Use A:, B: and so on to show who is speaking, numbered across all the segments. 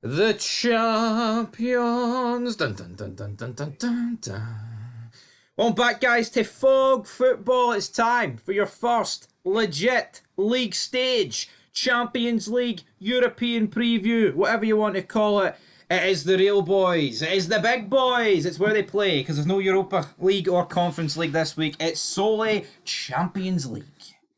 A: The champions. Dun, dun, dun, dun, dun, dun, dun, dun. Welcome back, guys, to Fog Football. It's time for your first legit league stage. Champions League, European preview, whatever you want to call it. It is the real boys. It is the big boys. It's where they play, because there's no Europa League or Conference League this week. It's solely Champions League.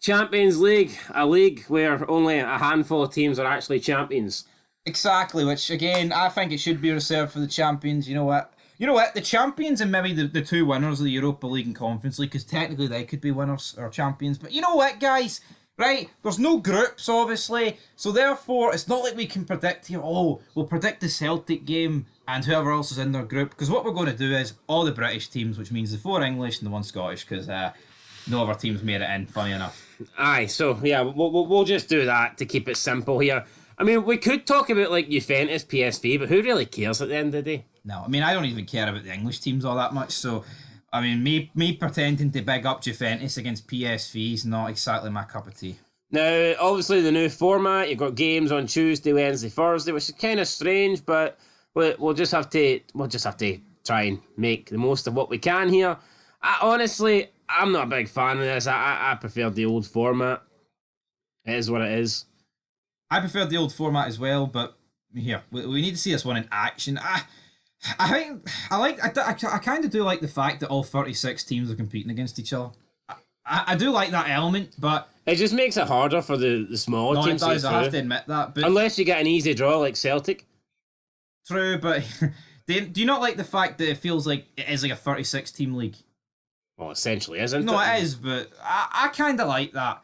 B: Champions League, a league where only a handful of teams are actually champions.
A: Exactly, which again, I think it should be reserved for the champions. You know what? The champions and maybe the two winners of the Europa League and Conference League, because technically they could be winners or champions. But you know what, guys? Right? There's no groups, obviously. So therefore, it's not like we can predict here, we'll predict the Celtic game and whoever else is in their group. Because what we're going to do is all the British teams, which means the 4 English and the 1 Scottish, because no other teams made it in, funny enough.
B: Aye, so yeah, we'll just do that to keep it simple here. I mean, we could talk about like Juventus, PSV, but who really cares at the end of the day?
A: No, I mean, I don't even care about the English teams all that much, so I mean, me pretending to big up Juventus against PSV is not exactly my cup of tea.
B: Now, obviously, the new format, you've got games on Tuesday, Wednesday, Thursday, which is kind of strange, but we'll just have to try and make the most of what we can here. Honestly, I'm not a big fan of this. I prefer the old format. It is what it is.
A: I prefer the old format as well, but here we need to see this one in action. I think I kind of do like the fact that all 36 teams are competing against each other. I do like that element, but
B: it just makes it harder for the smaller teams.
A: No, it does. I have to admit that. But
B: unless you get an easy draw like Celtic.
A: True, but do you not like the fact that it feels like it is like a 36 team league?
B: Well, essentially, isn't it?
A: No, it is, but I kind of like that.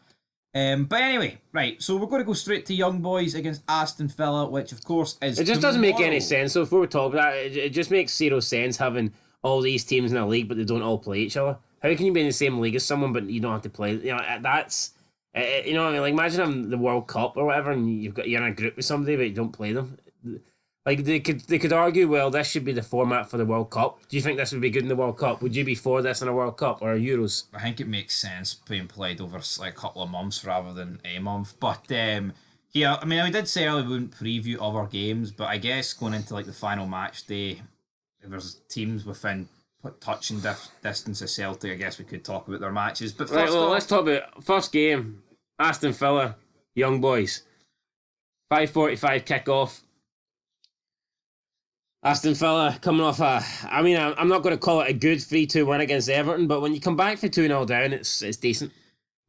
A: But anyway, right, so we're going to go straight to Young Boys against Aston Villa, which of course is
B: it just doesn't make any sense. So if we were talking about that, it just makes zero sense having all these teams in a league, but they don't all play each other. How can you be in the same league as someone, but you don't have to play? You know, that's you know what I mean. Like imagine having the World Cup or whatever, and you're in a group with somebody, but you don't play them. Like they could argue, well, this should be the format for the World Cup. Do you think this would be good in the World Cup? Would you be for this in a World Cup or Euros?
A: I think it makes sense being played over like a couple of months rather than a month. But yeah, I mean, we did say we wouldn't preview other games, but I guess going into like the final match day, if there's teams within touching distance of Celtic, I guess we could talk about their matches. But first
B: let's talk about first game. Aston Villa, Young Boys. 5:45 kick-off. Aston Villa coming off I'm not going to call it a good 3-2 win against Everton, but when you come back for 2-0 down, it's decent.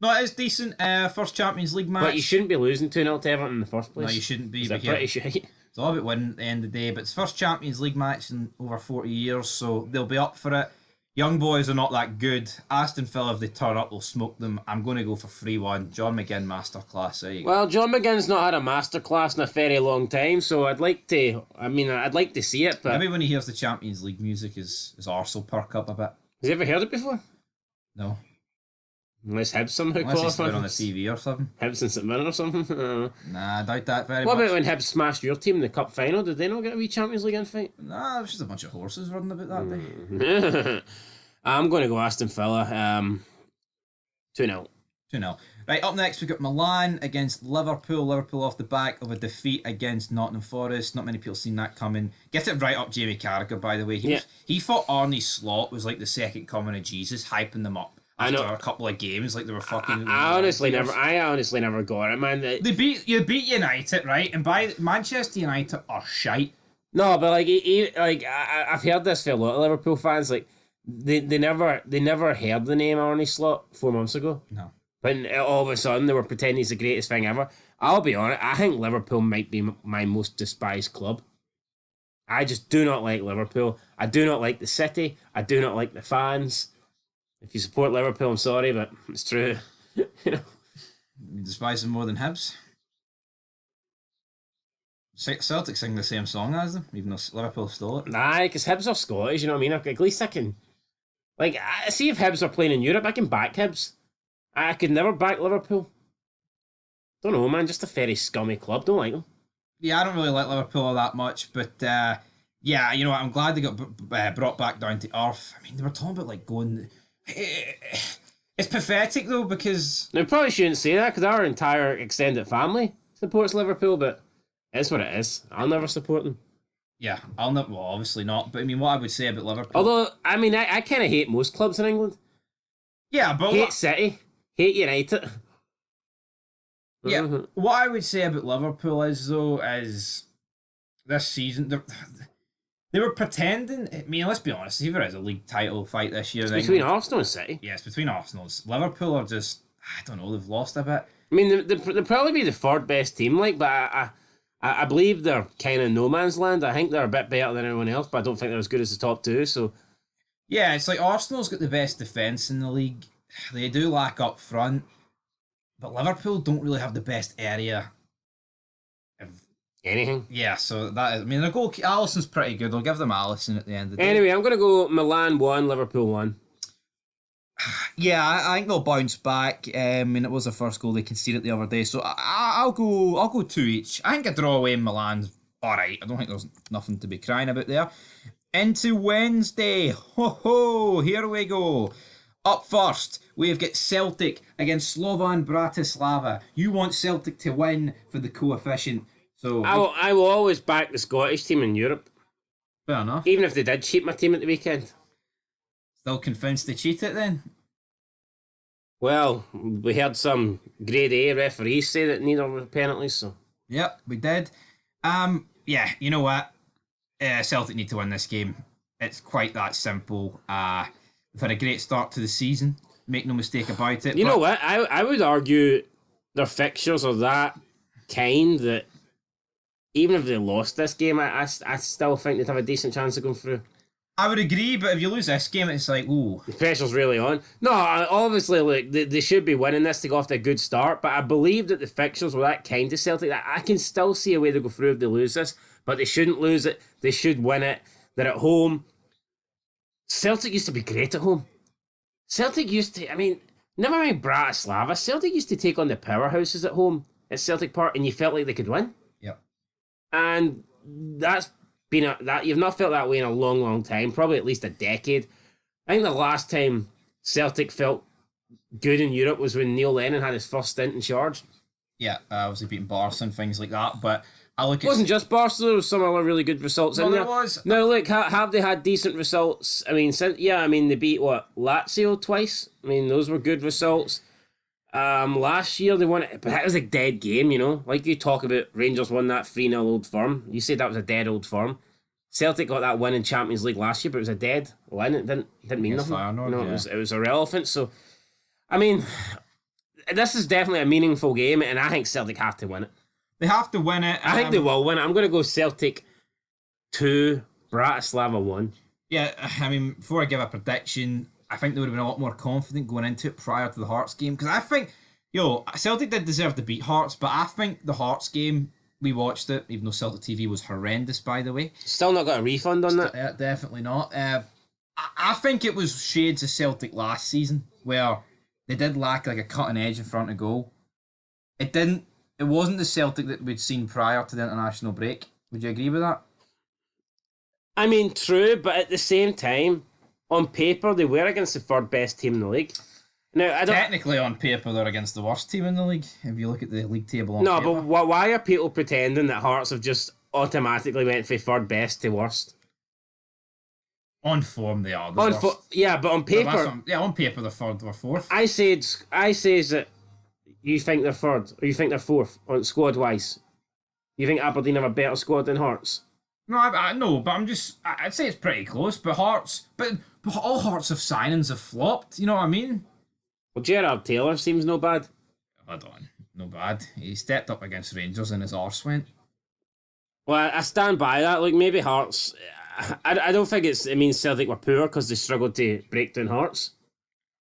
A: No, it is decent. First Champions League match.
B: But you shouldn't be losing 2-0 to Everton in the first place.
A: No, you shouldn't be.
B: They're pretty shit.
A: It's all about winning at the end of the day, but it's first Champions League match in over 40 years, so they'll be up for it. Young Boys are not that good. Aston Villa, if they turn up, will smoke them. I'm going to go for 3-1. John McGinn masterclass. There you go.
B: Well, John McGinn's not had a masterclass in a very long time, so I'd like to see it. But
A: maybe when he hears the Champions League music, his arse will perk up a bit.
B: Has he ever heard it before?
A: No.
B: Unless Hibs somehow
A: Unless he's on the TV or something.
B: Hibs and St Mirren or something.
A: Nah, I doubt that very
B: much.
A: What
B: about when Hibs smashed your team in the cup final? Did they not get a wee Champions League invite?
A: Nah, it was just a bunch of horses running about that
B: day. I'm going to go Aston Villa. 2-0.
A: 2-0. Right, up next we've got Milan against Liverpool. Liverpool off the back of a defeat against Nottingham Forest. Not many people seen that coming. Get it right up Jamie Carragher, by the way. He thought Arne Slot was like the second coming of Jesus, hyping them up. After a couple of games, like they were fucking.
B: I honestly never got it, man.
A: They beat United, right? And by Manchester United are shite.
B: No, but I've heard this for a lot of Liverpool fans. Like they never heard the name Arne Slot 4 months ago.
A: No.
B: But all of a sudden they were pretending he's the greatest thing ever. I'll be honest. I think Liverpool might be my most despised club. I just do not like Liverpool. I do not like the city. I do not like the fans. If you support Liverpool, I'm sorry, but it's true. You know,
A: you despise them more than Hibs. Celtic sing the same song as them, even though Liverpool stole it.
B: Nah, because Hibs are Scottish. You know what I mean? At least I can, see if Hibs are playing in Europe, I can back Hibs. I could never back Liverpool. Don't know, man. Just a very scummy club. Don't like them.
A: Yeah, I don't really like Liverpool all that much, but yeah, you know what? I'm glad they got brought back down to earth. I mean, they were talking about like going. It's pathetic though, because
B: they probably shouldn't say that because our entire extended family supports Liverpool, but It's what it is. I'll never support them.
A: Yeah, I'll not. Well, obviously not. But I mean, what I would say about Liverpool.
B: Although, I mean, I kind of hate most clubs in England.
A: Yeah, but
B: Hate City. Hate United.
A: Yeah, what I would say about Liverpool is though is this season they were pretending. I mean, let's be honest. If there is a league title fight this year,
B: It's between Arsenal and City.
A: Yeah, it's between Arsenal. Liverpool are just, I don't know, they've lost a bit.
B: I mean, they'll probably be the third best team, like, but I believe they're kind of no man's land. I think they're a bit better than everyone else, but I don't think they're as good as the top two. So,
A: yeah, it's like Arsenal's got the best defence in the league. They do lack up front, but Liverpool don't really have the best area.
B: Anything?
A: Yeah, so that is. I mean, their goal. Alisson's pretty good. I'll give them Alisson at the end of the day.
B: Anyway, I'm gonna go Milan 1, Liverpool 1.
A: Yeah, I think they'll bounce back. I mean, it was the first goal they conceded the other day, so I'll go 2 each. I think a draw away in Milan's all right. I don't think there's nothing to be crying about there. Into Wednesday, ho ho! Here we go. Up first, we've got Celtic against Slovan Bratislava. You want Celtic to win for the coefficient, so
B: I will always back the Scottish team in Europe.
A: Fair enough.
B: Even if they did cheat my team at the weekend.
A: Still convinced they cheated then?
B: Well, we heard some grade A referees say that neither were penalties, so.
A: Yep, we did. Yeah, you know what? Celtic need to win this game. It's quite that simple. They've had a great start to the season. Make no mistake about it.
B: You know what? I would argue their fixtures are that kind that even if they lost this game, I still think they'd have a decent chance of going through.
A: I would agree, but if you lose this game, it's like, ooh.
B: The pressure's really on. No, obviously, look, they should be winning this to go off to a good start, but I believe that the fixtures were that kind of Celtic that I can still see a way to go through if they lose this, but they shouldn't lose it. They should win it. They're at home. Celtic used to be great at home. Celtic used to, I mean, never mind Bratislava, Celtic used to take on the powerhouses at home at Celtic Park, and you felt like they could win.
A: Yep.
B: And that's been that you've not felt that way in a long, long time, probably at least a decade. I think the last time Celtic felt good in Europe was when Neil Lennon had his first stint in charge.
A: Yeah, obviously beating Barca and things like that, but I look at...
B: It wasn't just Barca, there was some other really good results in there.
A: It was.
B: Now, look, have they had decent results? I mean, they beat, Lazio twice? I mean, those were good results. Last year they won it, but that was a dead game, you know. Like you talk about Rangers won that 3-0 Old Firm. You said that was a dead Old Firm. Celtic got that win in Champions League last year, but it was a dead win. It didn't mean nothing. It was irrelevant. So, I mean, this is definitely a meaningful game, and I think Celtic have to win it.
A: They have to win it.
B: I think they will win it. I'm going to go Celtic 2, Bratislava 1.
A: Yeah, I mean, before I give a prediction, I think they would have been a lot more confident going into it prior to the Hearts game. Because I think, Celtic did deserve to beat Hearts, but I think the Hearts game, we watched it, even though Celtic TV was horrendous, by the way.
B: Still not got a refund on that?
A: Definitely not. I think it was shades of Celtic last season, where they did lack like a cutting edge in front of goal. It wasn't the Celtic that we'd seen prior to the international break. Would you agree with that?
B: I mean, true, but at the same time, on paper, they were against the third best team in the league. Now,
A: Technically, on paper, they're against the worst team in the league, if you look at the league table on paper.
B: But why are people pretending that Hearts have just automatically went from third best to worst?
A: On form, they are.
B: Yeah, but on paper...
A: on paper, they're third or fourth.
B: I say that you think they're third, or you think they're fourth, on squad-wise. You think Aberdeen have a better squad than Hearts?
A: No, I know, but I'd say it's pretty close. But all Hearts of signings have flopped. You know what I mean?
B: Well, Gerard Taylor seems no bad.
A: Hold on, no bad. He stepped up against Rangers and his arse went.
B: Well, I stand by that. Like, maybe Hearts... I don't think it means Celtic were poor because they struggled to break down Hearts.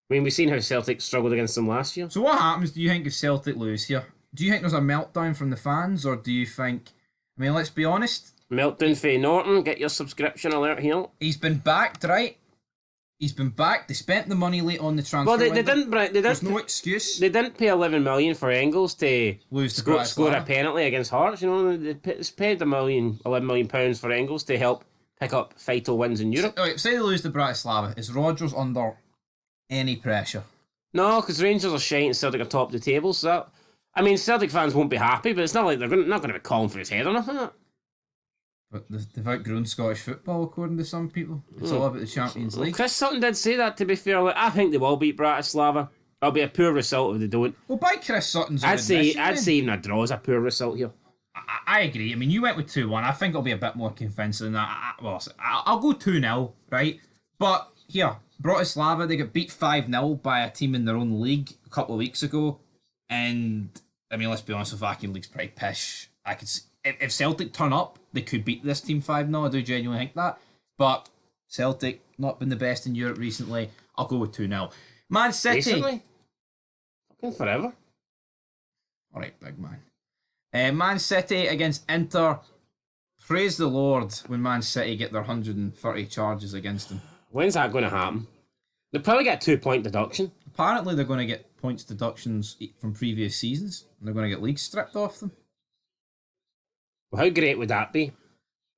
B: I mean, we've seen how Celtic struggled against them last year.
A: So what happens, do you think, if Celtic lose here? Do you think there's a meltdown from the fans, or do you think... I mean, let's be honest...
B: Meltdown for Norton, get your subscription alert here.
A: He's been backed, right? He's been backed. They spent the money late on the transfer
B: window.
A: They There's no excuse.
B: They didn't pay 11 million for Engels to score a penalty against Hearts. You know, they paid 11 million pounds for Engels to help pick up vital wins in Europe.
A: Say they lose to Bratislava. Is Rodgers under any pressure?
B: No, because Rangers are shite and Celtic are top of the table. So I mean, Celtic fans won't be happy, but it's not like not going to be calling for his head or nothing.
A: But they've outgrown Scottish football, according to some people. It's all about the Champions League.
B: Chris Sutton did say that, to be fair. Like, I think they will beat Bratislava. It'll be a poor result if they don't.
A: Well, by Chris Sutton's
B: I'd say
A: then.
B: even a draw is a poor result here.
A: I agree. I mean, you went with 2-1. I think it'll be a bit more convincing than that. I'll go 2-0, right? But here, Bratislava, they got beat 5-0 by a team in their own league a couple of weeks ago. And, I mean, let's be honest, the Vacuum League's pretty pish. I could see, if Celtic turn up, they could beat this team 5-0. I do genuinely think that. But Celtic, not been the best in Europe recently. I'll go with 2-0. Man City.
B: Recently? Fucking forever.
A: All right, big man. Man City against Inter. Praise the Lord when Man City get their 130 charges against them.
B: When's that going to happen? They'll probably get a 2-point deduction.
A: Apparently, they're going to get points deductions from previous seasons. And they're going to get leagues stripped off them.
B: Well, how great would that be?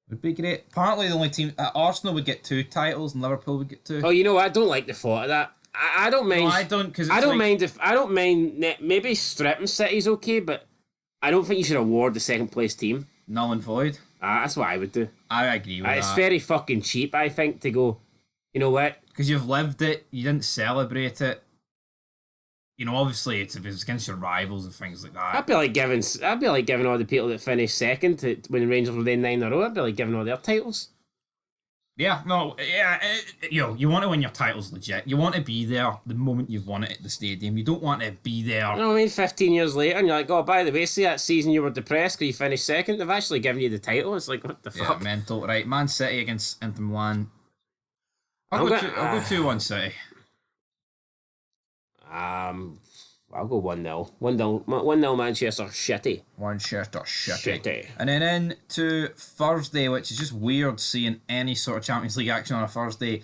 A: Would be great. Apparently, the only team... Arsenal would get 2 titles and Liverpool would get 2.
B: Oh, you know what? I don't like the thought of that. I don't mind.
A: No, I don't, because
B: I don't mind if... I don't mind... Maybe stripping City's okay, but I don't think you should award the second place team.
A: Null and void.
B: That's what I would do.
A: I agree with that.
B: It's very fucking cheap, I think, to go, you know what?
A: Because you've lived it, you didn't celebrate it. You know, obviously, it's against your rivals and things like that.
B: I'd be like giving all the people that finished second when the Rangers were doing 9 in a row. I'd be like giving all their titles.
A: Yeah, no, yeah, you want to win your titles legit. You want to be there the moment you've won it at the stadium. You don't want to be there.
B: You know what I mean? 15 years later, and you're like, oh, by the way, see that season you were depressed because you finished second? They've actually given you the title. It's like, what the fuck?
A: Yeah, mental. Right, Man City against Inter Milan. I'll go 2-1 City.
B: I'll go 1-0. 1-0 Manchester City.
A: Manchester City. And then into Thursday, which is just weird seeing any sort of Champions League action on a Thursday.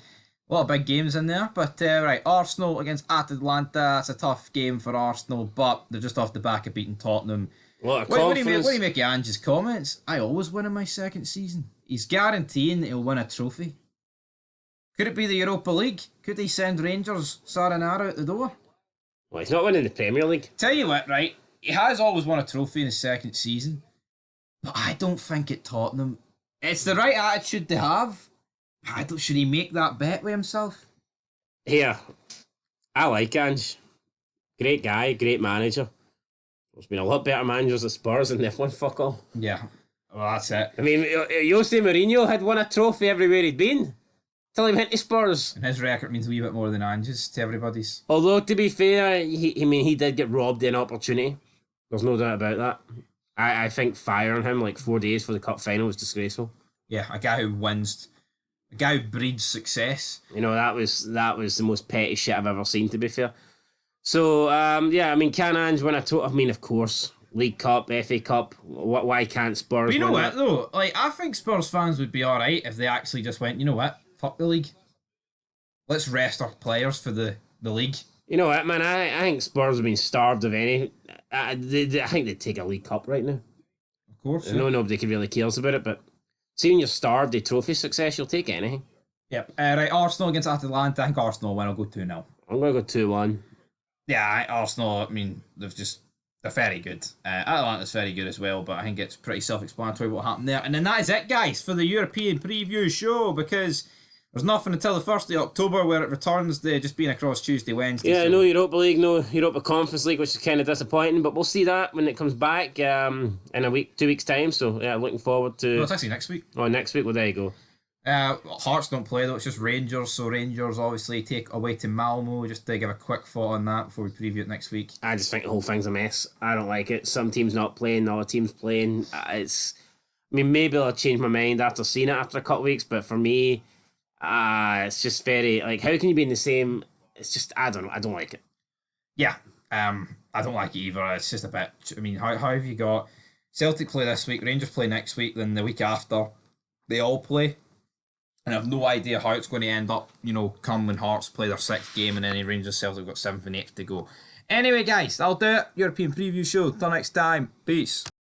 A: A lot of big games in there. But, right, Arsenal against Atalanta. It's a tough game for Arsenal, but they're just off the back of beating Tottenham.
B: What
A: do you make of Ange's comments? I always win in my second season. He's guaranteeing that he'll win a trophy. Could it be the Europa League? Could he send Rangers Saranara out the door?
B: Well, he's not winning the Premier League.
A: Tell you what, right? He has always won a trophy in his second season, but I don't think at Tottenham. It's the right attitude to have. Should he make that bet with himself?
B: Here, I like Ange. Great guy, great manager. There's been a lot better managers at Spurs than they've won fuck all.
A: Yeah, well, that's it.
B: I mean, Jose Mourinho had won a trophy everywhere he'd been. Till he went to Spurs.
A: And his record means a wee bit more than Ange's to everybody's.
B: Although, to be fair, he did get robbed of an opportunity. There's no doubt about that. I think firing him like 4 days for the cup final was disgraceful.
A: Yeah, a guy who wins, a guy who breeds success.
B: You know, that was the most petty shit I've ever seen, to be fair. So, yeah, I mean, can Ange win a total? I mean, of course. League Cup, FA Cup. Why can't Spurs
A: but you know
B: win
A: what, though? Like, I think Spurs fans would be alright if they actually just went, you know what? Fuck the league. Let's rest our players for the league.
B: You know what, man? I think Spurs have been starved of any. I think they'd take a League Cup right now.
A: Of course.
B: I know nobody really cares about it, but see when you're starved of trophy success, you'll take anything.
A: Yep. Right, Arsenal against Atalanta. I think Arsenal will win. I'll go 2-0.
B: I'm going to go 2-1.
A: Yeah, Arsenal, I mean, they're very good. Atalanta's very good as well, but I think it's pretty self-explanatory what happened there. And then that is it, guys, for the European preview show, because there's nothing until the 1st of October where it returns, just being across Tuesday, Wednesday.
B: Yeah, so. No Europa League, no Europa Conference League, which is kind of disappointing, but we'll see that when it comes back in a week, 2 weeks' time. So, yeah, looking forward to...
A: No, it's actually next week.
B: Oh, next week? Well, there you go.
A: Hearts don't play, though. It's just Rangers, so Rangers obviously take away to Malmo. Just to give a quick thought on that before we preview it next week.
B: I just think the whole thing's a mess. I don't like it. Some teams not playing, other teams playing. I mean, maybe I'll change my mind after seeing it after a couple of weeks, but for me... it's just very, like, how can you be in the same... It's just, I don't like it.
A: Yeah, I don't like it either. It's just a bit... I mean, how have you got... Celtic play this week, Rangers play next week, then the week after, they all play. And I have no idea how it's going to end up, you know, come when Hearts play their 6th game and then Rangers Celtic got 7th and 8th to go. Anyway, guys, that'll do it. European preview show. Till next time. Peace.